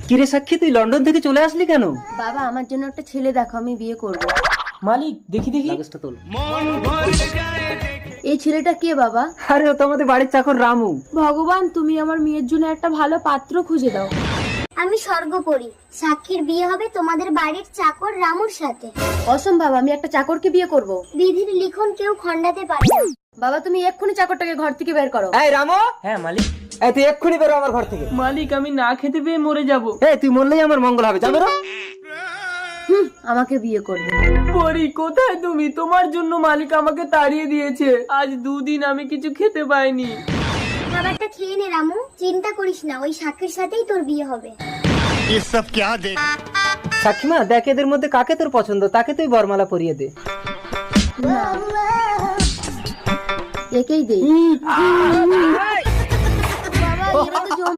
কিরে সাক্ষী, তুই লন্ডন থেকে চলে আসলি কেন? বাবা আমার জন্য একটা ছেলে দেখো, আমি বিয়ে করব। মালিক দেখি দেখি। কাগজটা তোল। এই ছেলেটা কে বাবা? আরে ও তো আমাদের বাড়ির চাকর রামু। ভগবান, তুমি আমার মেয়ের জন্য একটা ভালো পাত্র খুঁজে দাও। আমি স্বর্গপরী, সাক্ষীর বিয়ে হবে তোমাদের বাড়ির চাকর রামুর সাথে। অসম্ভব, আমি একটা চাকরকে বিয়ে করব। বিধির লিখন কেউ খণ্ডাতে পারে না। বাবা তুমি এক্ষুনি চাকরটাকে ঘর থেকে বের করো। এই রামু, হ্যাঁ মালিক। এই তুই এক্ষুনি বেরো আমার ঘর থেকে। মালিক আমি না খেতে পেয়ে মরে যাব। এই তুই মরলেই আমার মঙ্গল হবে, যা বেরো। আমাকে বিয়ে করবে। পরি কোথায় তুমি? তোমার জন্য মালিক আমাকে তাড়িয়ে দিয়েছে। আজ 2 দিন আমি কিছু খেতে পাইনি। খাবারটা খেয়ে নে রামু, চিন্তা করিস না, ওই সাক্ষীর সাথেই তোর বিয়ে হবে। ये सब क्या देख সাক্ষী মা, দেখ এদের মধ্যে কাকে তোর পছন্দ, তাকে তুই বরমালা পরিয়ে দে। একেই দেই। বাবা এরা তো